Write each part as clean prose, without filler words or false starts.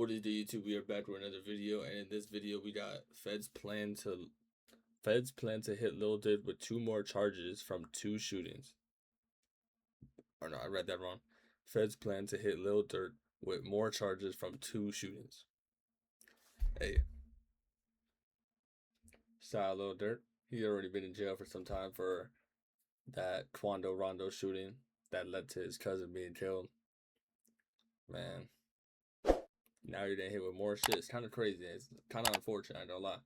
What is the YouTube? We are back with another video, and in this video we got feds plan to hit Lil Durk with 2 more charges from 2 shootings. Or no, I read that wrong. Feds plan to hit Lil Durk with more charges from 2 shootings. Hey, shout out Lil Durk. He already been in jail for some time for that Quando Rondo shooting that led to his cousin being killed. Man. Now you're getting hit with more shit. It's kind of crazy. It's kind of unfortunate, I don't lie.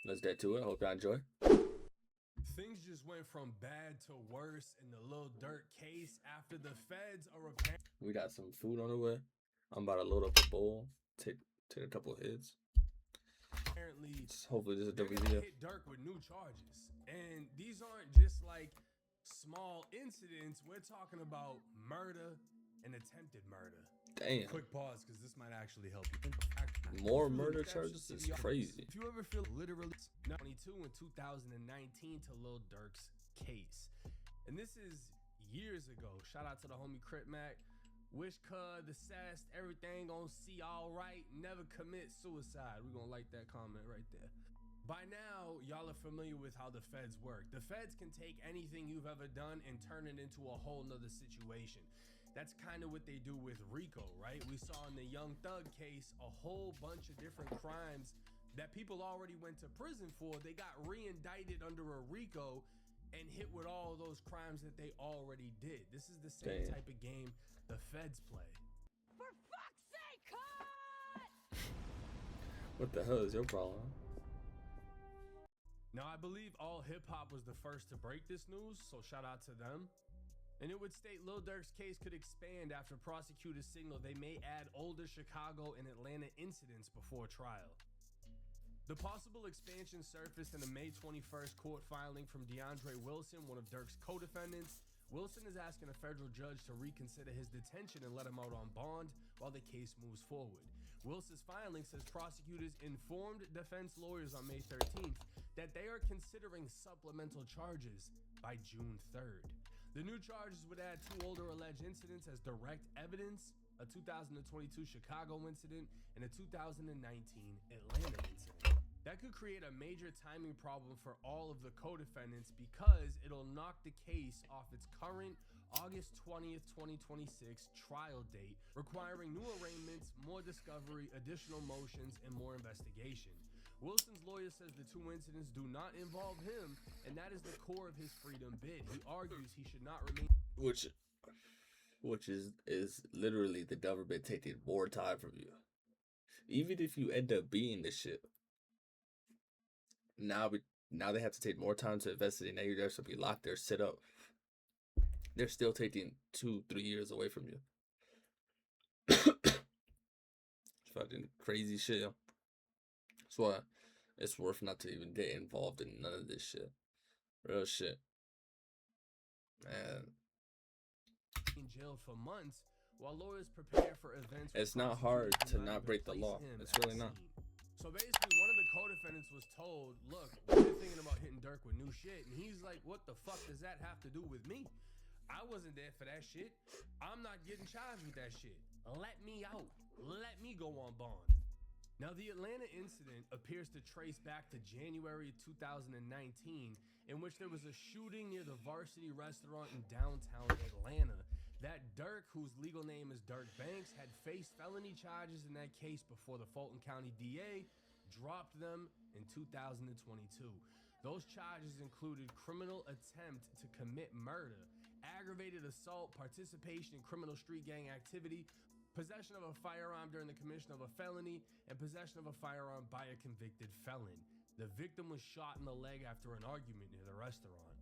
Let's get to it. Hope y'all enjoy. Things just went from bad to worse in the Lil Durk case after the feds are repairing. We got some food on the way. I'm about to load up a bowl. Take a couple of hits. Apparently, hopefully this is a they're different gonna video. hit Durk with new charges, and these aren't just like small incidents. We're talking about murder and attempted murder. Damn. Quick pause, because this might actually help you. More murder charges is crazy. If you ever feel literally 22 in 2019 to Lil Durk's case, and this is years ago. Shout out to the homie Crip Mac. Wish the cess, everything gonna see all right. Never commit suicide. We're gonna like that comment right there. By now, y'all are familiar with how the feds work. The feds can take anything you've ever done and turn it into a whole nother situation. That's kind of what they do with RICO, right? We saw in the Young Thug case a whole bunch of different crimes that people already went to prison for. They got re-indicted under a RICO and hit with all those crimes that they already did. This is the same type of game the feds play. For fuck's sake, cut! What the hell is your problem? Now, I believe All Hip Hop was the first to break this news, so shout out to them. And it would state Lil Durk's case could expand after prosecutors signal they may add older Chicago and Atlanta incidents before trial. The possible expansion surfaced in a May 21st court filing from DeAndre Wilson, one of Durk's co-defendants. Wilson is asking a federal judge to reconsider his detention and let him out on bond while the case moves forward. Wilson's filing says prosecutors informed defense lawyers on May 13th that they are considering supplemental charges by June 3rd. The new charges would add 2 older alleged incidents as direct evidence, a 2022 Chicago incident and a 2019 Atlanta incident. That could create a major timing problem for all of the co-defendants because it'll knock the case off its current August 20th, 2026 trial date, requiring new arraignments, more discovery, additional motions, and more investigation. Wilson's lawyer says the 2 incidents do not involve him, and that is the core of his freedom bid. He argues he should not remain. Which is literally the government taking more time from you. Even if you end up being this shit. Now they have to take more time to investigate. Now you're going to be locked there, sit up. They're still taking 2-3 years away from you. It's fucking crazy shit, yo. That's why it's worth not to even get involved in none of this shit. Real shit. Man. In jail for months while lawyers prepare for events. It's not hard to not break the law. It's really not. So basically, one of the co-defendants was told, look, we're thinking about hitting Durk with new shit. And he's like, what the fuck does that have to do with me? I wasn't there for that shit. I'm not getting charged with that shit. Let me out. Let me go on bond. Now, the Atlanta incident appears to trace back to January 2019, in which there was a shooting near the Varsity restaurant in downtown Atlanta. That Durk, whose legal name is Durk Banks, had faced felony charges in that case before the Fulton County DA dropped them in 2022. Those charges included criminal attempt to commit murder, aggravated assault, participation in criminal street gang activity, possession of a firearm during the commission of a felony, and possession of a firearm by a convicted felon. The victim was shot in the leg after an argument near the restaurant.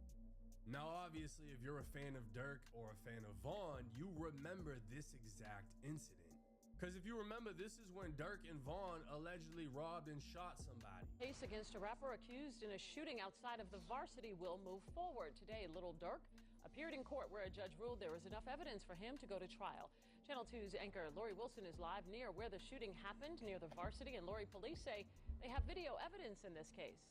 Now, obviously, if you're a fan of Durk or a fan of Vaughn, you remember this exact incident. Because if you remember, this is when Durk and Vaughn allegedly robbed and shot somebody. Case against a rapper accused in a shooting outside of the Varsity will move forward. Today, Lil Durk appeared in court where a judge ruled there was enough evidence for him to go to trial. Channel 2's anchor Lori Wilson is live near where the shooting happened, near the Varsity, and Lori, police say they have video evidence in this case.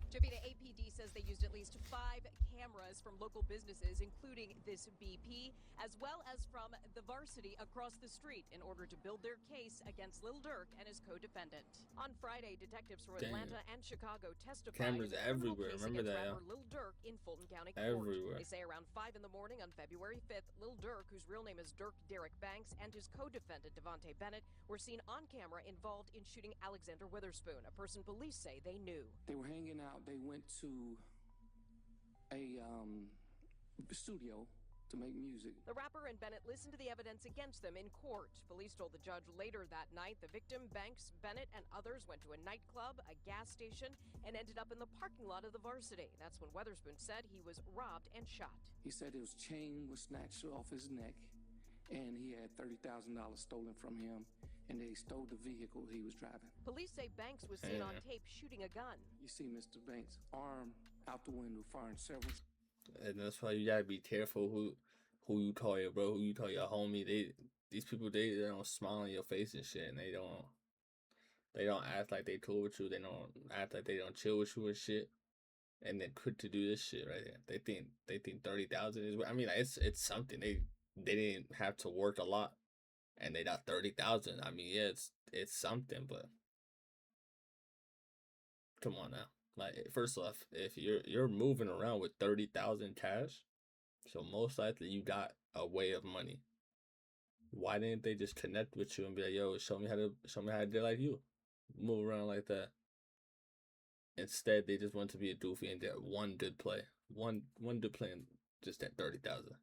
Javita, APD says they used at least 5 cameras from local businesses, including this BP, as well as from the Varsity across the street in order to build their case against Lil Durk and his co-defendant. On Friday, detectives from Atlanta and Chicago testified Cameras in a criminal everywhere. case Remember against that, rapper Lil Durk in Fulton County Court. Everywhere. They say around 5 in the morning on February 5th, Lil Durk, whose real name is Dirk Derek Banks, and his co-defendant Devontae Bennett were seen on camera involved in shooting Alexander Witherspoon, a person police say they knew. They were hanging out. They went to a studio to make music. The rapper and Bennett listened to the evidence against them in court. Police told the judge later that night the victim, Banks, Bennett, and others went to a nightclub, a gas station, and ended up in the parking lot of the Varsity. That's when Witherspoon said he was robbed and shot. He said his chain was snatched off his neck, and he had $30,000 stolen from him, and they stole the vehicle he was driving. Police say Banks was seen on tape shooting a gun. You see Mr. Banks' arm out the window firing several. And that's why you gotta be careful who you call your bro, who you call your homie. These people they don't smile in your face and shit, and they don't act like they cool with you. They don't act like they don't chill with you and shit. And then quick to do this shit right here. They think 30,000 is. I mean, like, it's something. They didn't have to work a lot, and they got 30,000. I mean, yeah, it's something, but come on now. Like, first off, if you're moving around with 30,000 cash, so most likely you got a way of money. Why didn't they just connect with you and be like, yo, show me how to do like you, move around like that? Instead, they just want to be a doofy and get one good play, one good play, and just at 30,000.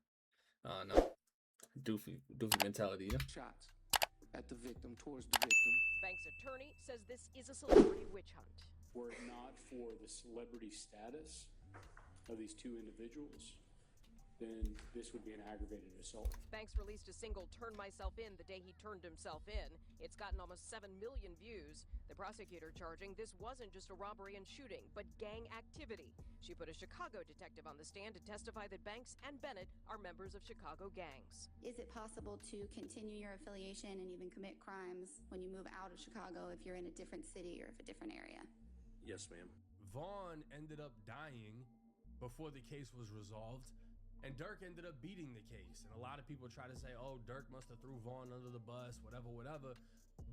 No, doofy mentality. Yeah. Shots at the victim, towards the victim. Banks' attorney says this is a celebrity witch hunt. Were it not for the celebrity status of these two individuals, then this would be an aggravated assault. Banks released a single "Turn Myself In" the day he turned himself in. It's gotten almost 7 million views. The prosecutor charging this wasn't just a robbery and shooting, but gang activity. She put a Chicago detective on the stand to testify that Banks and Bennett are members of Chicago gangs. Is it possible to continue your affiliation and even commit crimes when you move out of Chicago if you're in a different city or if a different area? Yes, ma'am. Vaughn ended up dying before the case was resolved, and Durk ended up beating the case. And a lot of people try to say, oh, Durk must have threw Vaughn under the bus, whatever.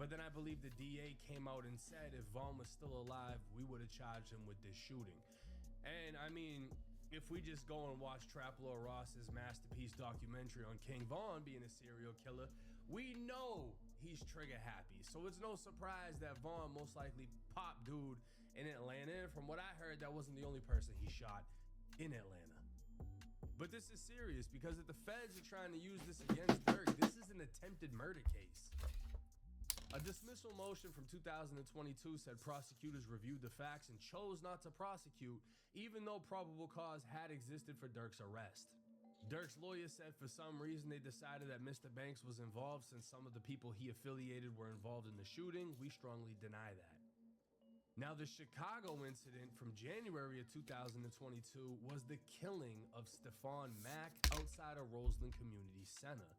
But then I believe the DA came out and said if Vaughn was still alive, we would have charged him with this shooting. And I mean, if we just go and watch Trap Lord Ross's masterpiece documentary on King Vaughn being a serial killer, we know he's trigger happy. So it's no surprise that Vaughn most likely popped dude in Atlanta. And from what I heard, that wasn't the only person he shot in Atlanta. But this is serious because if the feds are trying to use this against Durk, this is an attempted murder case. A dismissal motion from 2022 said prosecutors reviewed the facts and chose not to prosecute, even though probable cause had existed for Durk's arrest. Durk's lawyer said for some reason they decided that Mr. Banks was involved since some of the people he affiliated were involved in the shooting. We strongly deny that. Now, the Chicago incident from January of 2022 was the killing of Stephon Mack outside of Roseland Community Center.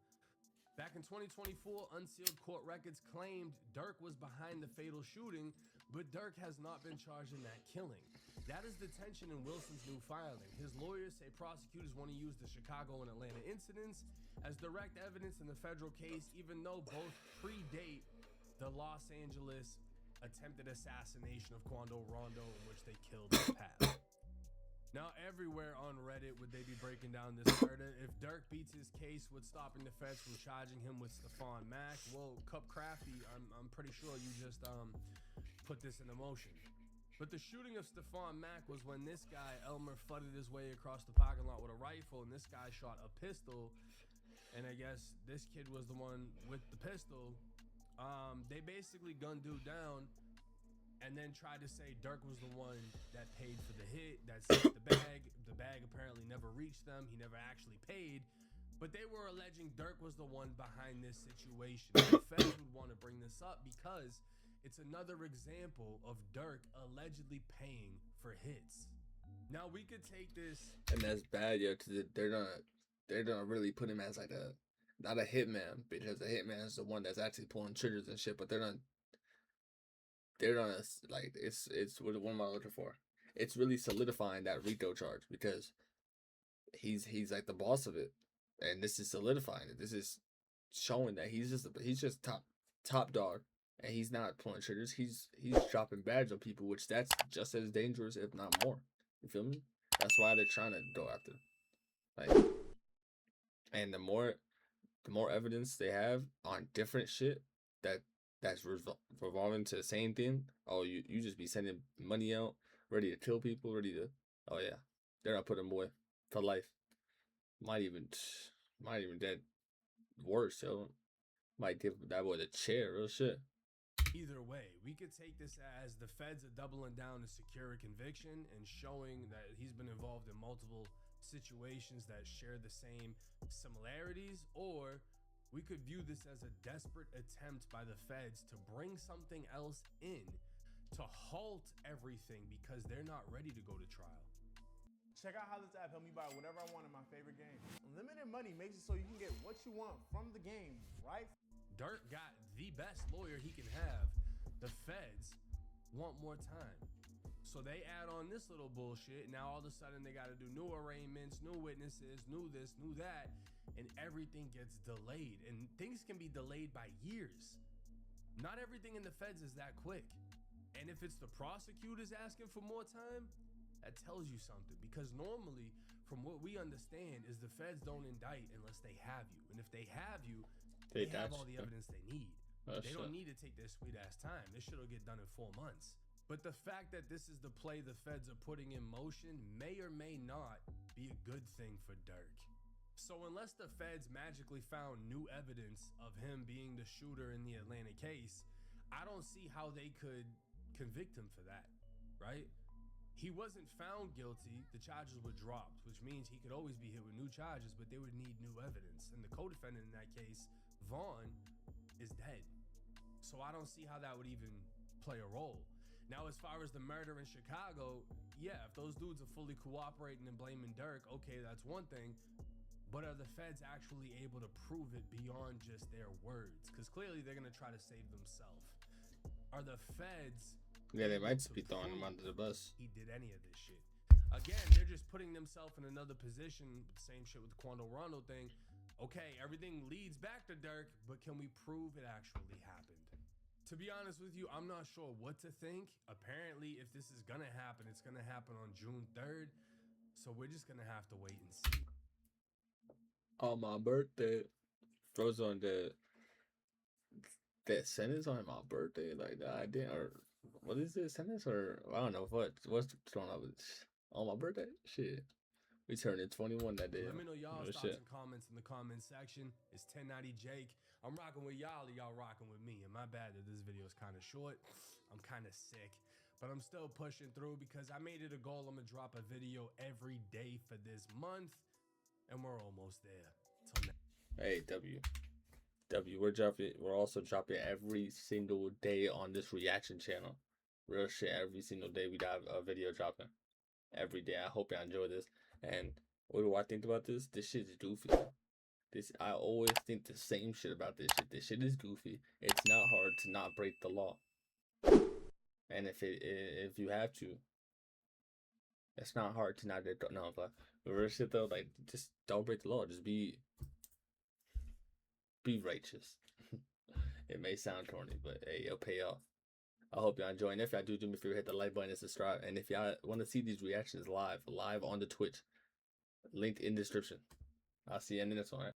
Back in 2024, unsealed court records claimed Durk was behind the fatal shooting, but Durk has not been charged in that killing. That is the tension in Wilson's new filing. His lawyers say prosecutors want to use the Chicago and Atlanta incidents as direct evidence in the federal case, even though both predate the Los Angeles attempted assassination of Quando Rondo, in which they killed his past. Now, everywhere on Reddit would they be breaking down this murder. If Durk beats his case with stopping the feds from charging him with Stephon Mack, well, Cup Crafty, I'm pretty sure you just put this into motion. But the shooting of Stephon Mack was when this guy, Elmer, flooded his way across the parking lot with a rifle, and this guy shot a pistol, and I guess this kid was the one with the pistol. They basically gunned dude down and then tried to say Durk was the one that paid for the hit, that sent the bag. The bag apparently never reached them. He never actually paid. But they were alleging Durk was the one behind this situation. The feds would want to bring this up because it's another example of Durk allegedly paying for hits. Now, we could take this... And that's bad, yo, because they're gonna really put him as like not a hitman, because the hitman is the one that's actually pulling triggers and shit, but they're not like, it's what am I looking for? it's really solidifying that RICO charge because he's like the boss of it, and this is solidifying it. This is showing that he's just top dog, and he's not pulling triggers. He's dropping badge on people, which that's just as dangerous, if not more. You feel me? That's why they're trying to go after, like, and the more evidence they have on different shit that's revolving to the same thing. Oh, you just be sending money out, ready to kill people, ready to. Oh yeah, they're not putting him away for life. Might even dead worse. Yo, might give that boy the chair. Real shit. Either way, we could take this as the feds are doubling down to secure a conviction and showing that he's been involved in multiple situations that share the same similarities, or we could view this as a desperate attempt by the feds to bring something else in to halt everything because they're not ready to go to trial. Check out how this app helped me buy whatever I want in my favorite game. Unlimited money makes it so you can get what you want from the game, right? Durk got the best lawyer he can have. The feds want more time. So they add on this little bullshit. Now all of a sudden they got to do new arraignments, new witnesses, new this, new that, and everything gets delayed. And things can be delayed by years. Not everything in the feds is that quick. And if it's the prosecutors asking for more time, that tells you something. Because normally, from what we understand, is the feds don't indict unless they have you. And if they have you, they have all the evidence they need. They don't need to take their sweet ass time. This shit will get done in 4 months. But the fact that this is the play the feds are putting in motion may or may not be a good thing for Durk. So unless the feds magically found new evidence of him being the shooter in the Atlanta case, I don't see how they could convict him for that, right? He wasn't found guilty. The charges were dropped, which means he could always be hit with new charges, but they would need new evidence. And the co-defendant in that case, Vaughn, is dead. So I don't see how that would even play a role. Now, as far as the murder in Chicago, yeah, if those dudes are fully cooperating and blaming Durk, okay, that's one thing. But are the feds actually able to prove it beyond just their words? Because clearly they're going to try to save themselves. Are the feds... Yeah, they might be throwing him under the bus. He did any of this shit. Again, they're just putting themselves in another position. Same shit with the Quando Rondo thing. Okay, everything leads back to Durk, but can we prove it actually happened? To be honest with you, I'm not sure what to think. Apparently, if this is gonna happen, it's gonna happen on June 3rd. So we're just gonna have to wait and see. On my birthday, throws on the sentence on my birthday, like the idea, or what is this sentence, or I don't know what's thrown up on my birthday. Shit, we turned 21 that day. Let me know y'all's thoughts and comments in the comment section. It's 1090 Jake. I'm rocking with y'all, or y'all rocking with me. And my bad that this video is kind of short. I'm kind of sick, but I'm still pushing through because I made it a goal. I'm gonna drop a video every day for this month, and we're almost there. Till next. Hey, we're also dropping every single day on this reaction channel. Real shit, every single day we got a video dropping. Every day. I hope y'all enjoy this. And what do I think about this? This shit is goofy. I always think the same shit about this shit. This shit is goofy. It's not hard to not break the law. And if you have to, it's not hard to not get no. But real shit though, like just don't break the law. Just be righteous. It may sound corny, but hey, it'll pay off. I hope y'all enjoy. And if y'all do me a favor, hit the like button and subscribe. And if y'all want to see these reactions live on the Twitch, linked in description. I'll see you in the next one.